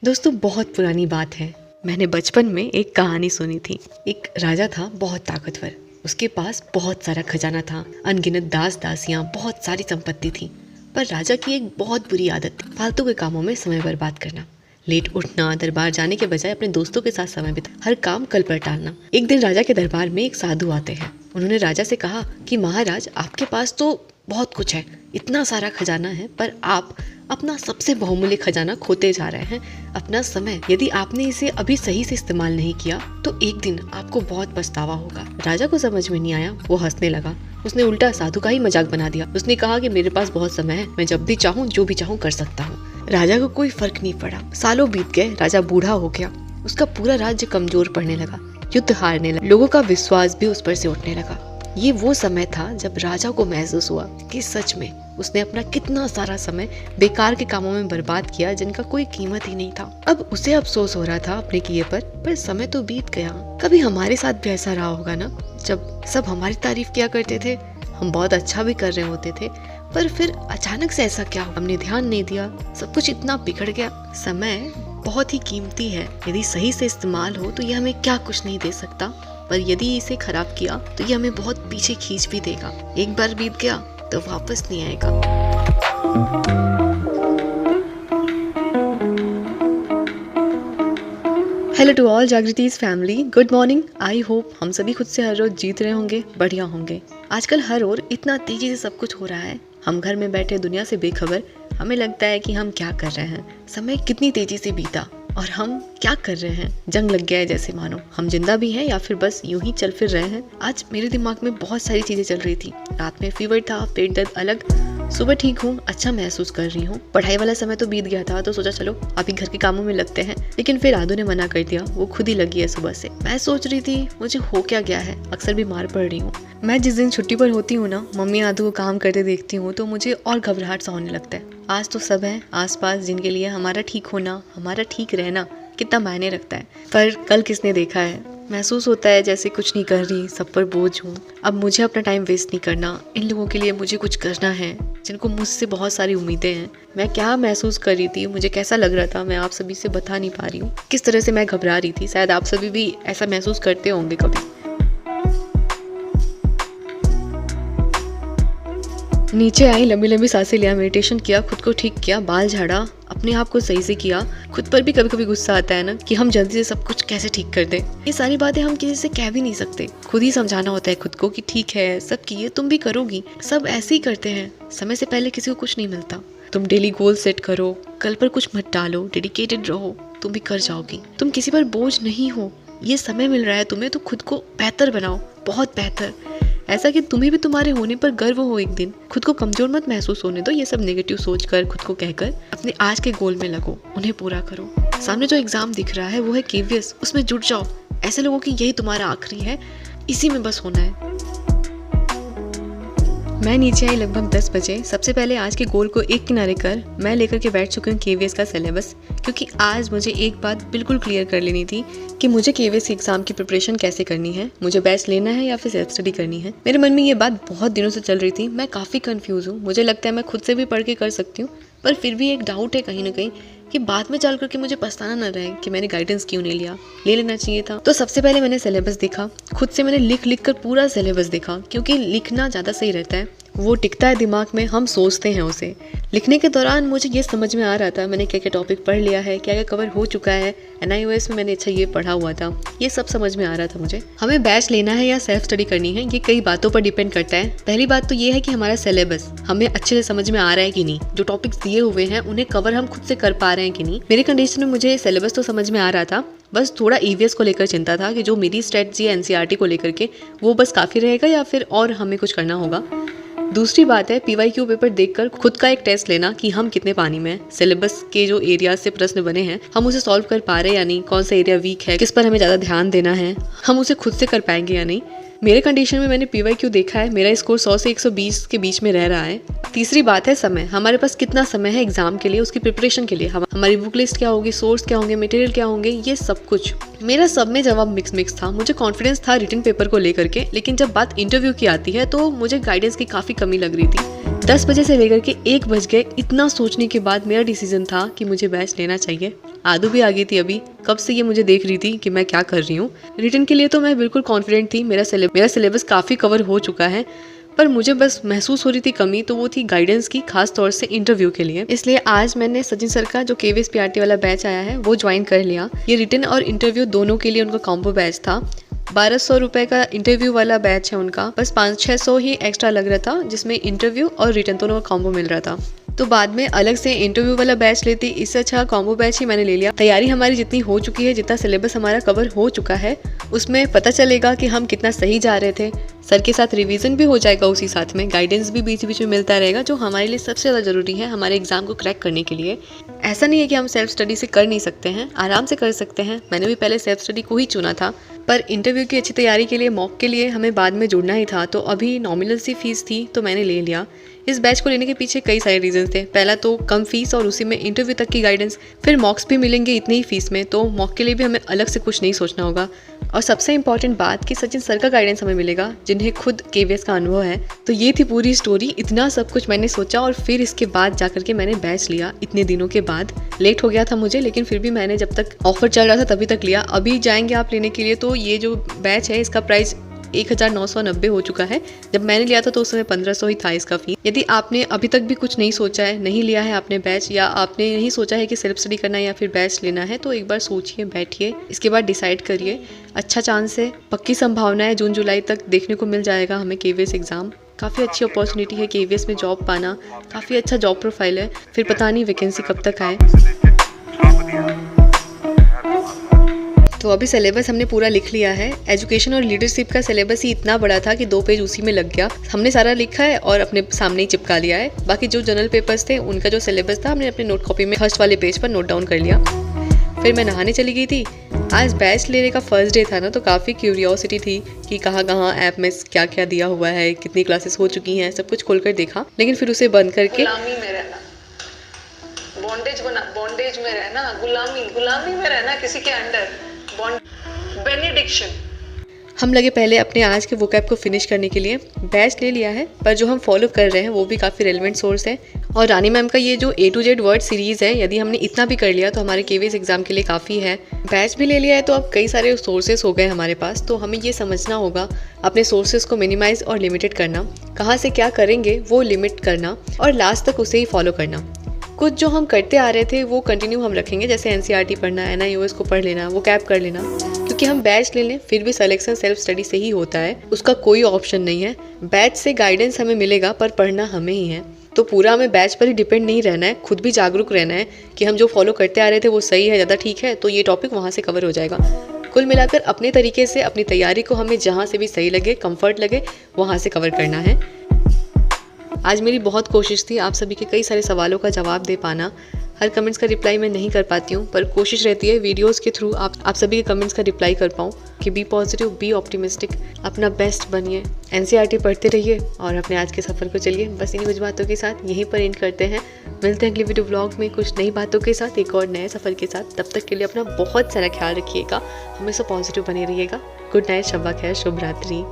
दोस्तों बहुत पुरानी बात है। मैंने बचपन में एक कहानी सुनी थी। एक राजा था बहुत ताकतवर। उसके पास बहुत सारा खजाना था, अनगिनत दास दासियां, बहुत सारी संपत्ति थी। पर राजा की एक बहुत बुरी आदत थी, फालतू के कामों में समय बर्बाद करना। लेट उठना, दरबार जाने के बजाय अपने दोस्तों के साथ समय बिता, हर काम कल पर टालना। एक दिन राजा के दरबार में एक साधु आते हैं। उन्होंने राजा से कहा कि महाराज, आपके पास तो बहुत कुछ है, इतना सारा खजाना है, पर आप अपना सबसे बहुमूल्य खजाना खोते जा रहे हैं, अपना समय। यदि आपने इसे अभी सही से इस्तेमाल नहीं किया तो एक दिन आपको बहुत पछतावा होगा। राजा को समझ में नहीं आया, वो हंसने लगा। उसने उल्टा साधु का ही मजाक बना दिया। उसने कहा कि मेरे पास बहुत समय है, मैं जब भी चाहूँ जो भी चाहूँ कर सकता हूँ। राजा को कोई फर्क नहीं पड़ा। सालों बीत गए, राजा बूढ़ा हो गया। उसका पूरा राज्य कमजोर पड़ने लगा, युद्ध हारने लगा, लोगों का विश्वास भी उस पर से उठने लगा। ये वो समय था जब राजा को महसूस हुआ कि सच में उसने अपना कितना सारा समय बेकार के कामों में बर्बाद किया जिनका कोई कीमत ही नहीं था। अब उसे अफसोस हो रहा था अपने किए पर समय तो बीत गया। कभी हमारे साथ भी ऐसा रहा होगा ना, जब सब हमारी तारीफ किया करते थे, हम बहुत अच्छा भी कर रहे होते थे, पर फिर अचानक से ऐसा क्या हुआ, हमने ध्यान नहीं दिया, सब कुछ इतना बिगड़ गया। समय बहुत ही कीमती है, यदि सही से इस्तेमाल हो तो ये हमें क्या कुछ नहीं दे सकता, पर यदि इसे खराब किया तो ये हमें बहुत पीछे खींच भी देगा। एक बार बीत गया तो वापस नहीं आएगा। हेलो टू ऑल जागृति's family, good morning. I hope हम सभी खुद से हर रोज जीत रहे होंगे, बढ़िया होंगे। आजकल हर ओर इतना तेजी से सब कुछ हो रहा है, हम घर में बैठे दुनिया से बेखबर। हमें लगता है कि हम क्या कर रहे हैं, समय कितनी तेजी से बीता और हम क्या कर रहे हैं। जंग लग गया है जैसे, मानो हम जिंदा भी हैं या फिर बस यूं ही चल फिर रहे हैं। आज मेरे दिमाग में बहुत सारी चीजें चल रही थी। रात में फीवर था, पेट दर्द अलग, सुबह ठीक हूँ, अच्छा महसूस कर रही हूँ। पढ़ाई वाला समय तो बीत गया था, तो सोचा चलो अभी घर के कामों में लगते हैं, लेकिन फिर आदू ने मना कर दिया। वो खुद ही लगी है सुबह से। मैं सोच रही थी मुझे हो क्या गया है, अक्सर बीमार पड़ रही हूँ। मैं जिस दिन छुट्टी पर होती हूँ ना, मम्मी आदू को काम करते देखती हूँ तो मुझे और घबराहट सा होने लगता है। आज तो सब है आसपास जिनके लिए हमारा ठीक होना, हमारा ठीक रहना कितना मायने रखता है, पर कल किसने देखा है। महसूस होता है जैसे कुछ नहीं कर रही, सब पर बोझ हूँ। अब मुझे अपना टाइम वेस्ट नहीं करना, इन लोगों के लिए मुझे कुछ करना है जिनको मुझसे बहुत सारी उम्मीदें हैं। मैं क्या महसूस कर रही थी, मुझे कैसा लग रहा था, मैं आप सभी से बता नहीं पा रही हूँ। किस तरह से मैं घबरा रही थी, शायद आप सभी भी ऐसा महसूस करते होंगे कभी। नीचे आई, लंबी लंबी सांसें लिया, मेडिटेशन किया, खुद को ठीक किया, बाल झाड़ा, अपने आप को सही से किया। खुद पर भी कभी कभी गुस्सा आता है ना कि हम जल्दी से सब कुछ कैसे ठीक कर दें। ये सारी बातें हम किसी से कह भी नहीं सकते, खुद ही समझाना होता है खुद को कि ठीक है, सब किए, तुम भी करोगी। सब ऐसे ही करते हैं, समय से पहले किसी को कुछ नहीं मिलता। तुम डेली गोल सेट करो, कल पर कुछ मत डालो, डेडिकेटेड रहो, तुम भी कर जाओगी। तुम किसी पर बोझ नहीं हो, ये समय मिल रहा है तुम्हें, तो खुद को बेहतर बनाओ, बहुत बेहतर, ऐसा कि तुम्हें भी तुम्हारे होने पर गर्व हो एक दिन। खुद को कमजोर मत महसूस होने दो। ये सब नेगेटिव सोच कर, खुद को कहकर अपने आज के गोल में लगो, उन्हें पूरा करो। सामने जो एग्जाम दिख रहा है वो है केवीएस, उसमें जुट जाओ। ऐसे लोगों की यही तुम्हारा आखिरी है, इसी में बस होना है। मैं नीचे आई लगभग 10 बजे। सबसे पहले आज के गोल को एक किनारे कर मैं लेकर के बैठ चुकी हूँ केवीएस का सिलेबस, क्योंकि आज मुझे एक बात बिल्कुल क्लियर कर लेनी थी कि मुझे केवीएस एग्जाम की प्रिपरेशन कैसे करनी है, मुझे बैच लेना है या फिर सेल्फ स्टडी करनी है। मेरे मन में ये बात बहुत दिनों से चल रही थी। मैं काफ़ी कंफ्यूज हूँ। मुझे लगता है मैं खुद से भी पढ़ के कर सकती हूँ, पर फिर भी एक डाउट है कहीं ना कहीं कि बाद में चल करके मुझे पछताना न रहे कि मैंने गाइडेंस क्यों नहीं लिया, ले लेना चाहिए था। तो सबसे पहले मैंने सिलेबस देखा, खुद से मैंने लिख कर पूरा सिलेबस देखा, क्योंकि लिखना ज़्यादा सही रहता है, वो टिकता है दिमाग में, हम सोचते हैं उसे। लिखने के दौरान मुझे ये समझ में आ रहा था मैंने क्या क्या टॉपिक पढ़ लिया है, क्या क्या कवर हो चुका है। NIOS में मैंने अच्छा ये पढ़ा हुआ था, ये सब समझ में आ रहा था मुझे। हमें बैच लेना है या सेल्फ स्टडी करनी है, ये कई बातों पर डिपेंड करता है। पहली बात तो ये है कि हमारा सिलेबस हमें अच्छे से समझ में आ रहा है कि नहीं, जो टॉपिक्स दिए हुए हैं उन्हें कवर हम खुद से कर पा रहे हैं कि नहीं। मेरे कंडीशन में मुझे सिलेबस तो समझ में आ रहा था, बस थोड़ा EVS को लेकर चिंता था कि जो मेरी स्ट्रेटजी है NCERT को लेकर के, वो बस काफ़ी रहेगा या फिर और हमें कुछ करना होगा। दूसरी बात है PYQ पेपर देखकर खुद का एक टेस्ट लेना कि हम कितने पानी में हैं। सिलेबस के जो एरिया से प्रश्न बने हैं हम उसे सॉल्व कर पा रहे हैं या नहीं, कौन सा एरिया वीक है, किस पर हमें ज़्यादा ध्यान देना है, हम उसे खुद से कर पाएंगे या नहीं। मेरे कंडीशन में मैंने PYQ देखा है, मेरा स्कोर 100 से 120 के बीच में रह रहा है। तीसरी बात है समय, हमारे पास कितना समय है एग्जाम के लिए, उसकी प्रिपरेशन के लिए, हमारी बुक लिस्ट क्या होगी, सोर्स क्या होंगे, मटेरियल क्या होंगे, ये सब कुछ। मेरा सब में जवाब मिक्स था। मुझे कॉन्फिडेंस था रिटन पेपर को लेकर के, लेकिन जब बात इंटरव्यू की आती है तो मुझे गाइडेंस की काफ़ी कमी लग रही थी। 10 बजे से लेकर के 1 बज गए, इतना सोचने के बाद मेरा डिसीजन था कि मुझे बैच लेना चाहिए। आदू भी आ गई थी अभी, कब से ये मुझे देख रही थी कि मैं क्या कर रही हूँ। रिटन के लिए तो मैं बिल्कुल कॉन्फिडेंट थी, मेरा सिलेबस काफ़ी कवर हो चुका है, पर मुझे बस महसूस हो रही थी कमी, तो वो थी गाइडेंस की, खास तौर से इंटरव्यू के लिए। इसलिए आज मैंने सचिन सर का जो KVS PRT वाला बैच आया है वो ज्वाइन कर लिया। ये रिटन और इंटरव्यू दोनों के लिए उनका कॉम्बो बैच था। 1200 रुपये का इंटरव्यू वाला बैच है उनका, बस 500-600 ही एक्स्ट्रा लग रहा था, जिसमें इंटरव्यू और रिटन दोनों का कॉम्बो मिल रहा था। तो बाद में अलग से इंटरव्यू वाला बैच लेती, इससे अच्छा कॉम्बो बैच ही मैंने ले लिया। तैयारी हमारी जितनी हो चुकी है, जितना सिलेबस हमारा कवर हो चुका है, उसमें पता चलेगा कि हम कितना सही जा रहे थे। सर के साथ रिवीजन भी हो जाएगा, उसी साथ में गाइडेंस भी बीच बीच में मिलता रहेगा, जो हमारे लिए सबसे ज़्यादा ज़रूरी है हमारे एग्जाम को क्रैक करने के लिए। ऐसा नहीं है कि हम सेल्फ स्टडी से कर नहीं सकते हैं, आराम से कर सकते हैं। मैंने भी पहले सेल्फ स्टडी को ही चुना था, पर इंटरव्यू की अच्छी तैयारी के लिए, मॉक के लिए हमें बाद में जुड़ना ही था, तो अभी नॉमिनल सी फीस थी तो मैंने ले लिया। इस बैच को लेने के पीछे कई सारे रीजन थे। पहला तो कम फीस और उसी में इंटरव्यू तक की गाइडेंस, फिर मॉक्स भी मिलेंगे इतनी ही फीस में, तो मॉक के लिए भी हमें अलग से कुछ नहीं सोचना होगा। और सबसे इंपॉर्टेंट बात कि सचिन सर का गाइडेंस हमें मिलेगा, जिन्हें खुद KVS का अनुभव है। तो ये थी पूरी स्टोरी। इतना सब कुछ मैंने सोचा और फिर इसके बाद जाकर के मैंने बैच लिया। इतने दिनों के बाद लेट हो गया था मुझे, लेकिन फिर भी मैंने जब तक ऑफर चल रहा था तभी तक लिया। अभी जाएंगे आप लेने के लिए तो ये जो बैच है इसका प्राइस 1990 हो चुका है। जब मैंने लिया था तो उस समय 1500 ही था इसका फी। यदि आपने अभी तक भी कुछ नहीं सोचा है, नहीं लिया है आपने बैच, या आपने नहीं सोचा है कि सेल्फ स्टडी करना है या फिर बैच लेना है, तो एक बार सोचिए, बैठिए, इसके बाद डिसाइड करिए। अच्छा चांस है, पक्की संभावना है, जून जुलाई तक देखने को मिल जाएगा हमें KVS एग्ज़ाम। काफ़ी अच्छी अपॉर्चुनिटी है KVS में जॉब पाना, काफ़ी अच्छा जॉब प्रोफाइल है। फिर पता नहीं वैकेंसी कब तक आए। तो अभी सिलेबस हमने पूरा लिख लिया है। एजुकेशन और लीडरशिप का सिलेबस ही इतना बड़ा था कि 2 पेज उसी में लग गया। हमने सारा लिखा है और अपने सामने ही चिपका लिया है। बाकी जो जनरल पेपर्स थे उनका जो सिलेबस था हमने अपने नोट कॉपी में फर्स्ट वाले पेज पर नोट डाउन कर लिया। फिर मैं नहाने चली गई थी। आज बैच लेने का फर्स्ट डे था ना, तो काफ़ी क्यूरियोसिटी थी कि कहाँ ऐप में क्या क्या दिया हुआ है, कितनी क्लासेस हो चुकी हैं, सब कुछ खोलकर देखा। लेकिन फिर उसे बंद करके बॉन्डेज में रहना, गुलामी में रहना, किसी के अंडर, बेनिडिक्शन। हम लगे पहले अपने आज के वोकैब को फिनिश करने के लिए। बैच ले लिया है, पर जो हम फॉलो कर रहे हैं वो भी काफ़ी रेलेवेंट सोर्स है। और रानी मैम का ये जो A to Z word series है, यदि हमने इतना भी कर लिया तो हमारे KVS एग्ज़ाम के लिए काफ़ी है। बैच भी ले लिया है तो अब कई सारे सोर्सेस हो गए हमारे पास, तो हमें ये समझना होगा अपने सोर्सेस को मिनिमाइज़ और लिमिटेड करना, कहाँ से क्या करेंगे वो लिमिट करना, और लास्ट तक उसे ही फॉलो करना। कुछ जो हम करते आ रहे थे वो कंटिन्यू हम रखेंगे, जैसे NCERT पढ़ना, NIOS को पढ़ लेना, वो कैप कर लेना, क्योंकि हम बैच ले लें फिर भी सिलेक्शन सेल्फ स्टडी से ही होता है, उसका कोई ऑप्शन नहीं है। बैच से गाइडेंस हमें मिलेगा पर पढ़ना हमें ही है। तो पूरा हमें बैच पर ही डिपेंड नहीं रहना है, खुद भी जागरूक रहना है कि हम जो फॉलो करते आ रहे थे वो सही है, ज़्यादा ठीक है, तो ये टॉपिक वहाँ से कवर हो जाएगा। कुल मिलाकर अपने तरीके से अपनी तैयारी को हमें जहाँ से भी सही लगे, कंफर्ट लगे, वहाँ से कवर करना है। आज मेरी बहुत कोशिश थी आप सभी के कई सारे सवालों का जवाब दे पाना। हर कमेंट्स का रिप्लाई मैं नहीं कर पाती हूँ, पर कोशिश रहती है वीडियोस के थ्रू आप सभी के कमेंट्स का रिप्लाई कर पाऊँ कि बी पॉजिटिव, बी ऑप्टिमिस्टिक, अपना बेस्ट बनिए, NCERT पढ़ते रहिए और अपने आज के सफ़र को चलिए। बस इन्हीं कुछ बातों के साथ यहीं पर एंड करते हैं। मिलते हैं अगले वीडियो ब्लॉग में कुछ नई बातों के साथ, एक और नए सफ़र के साथ। तब तक के लिए अपना बहुत सारा ख्याल रखिएगा, हमेशा पॉजिटिव बने रहिएगा। गुड नाइट, शब्बा खैर, शुभ रात्रि।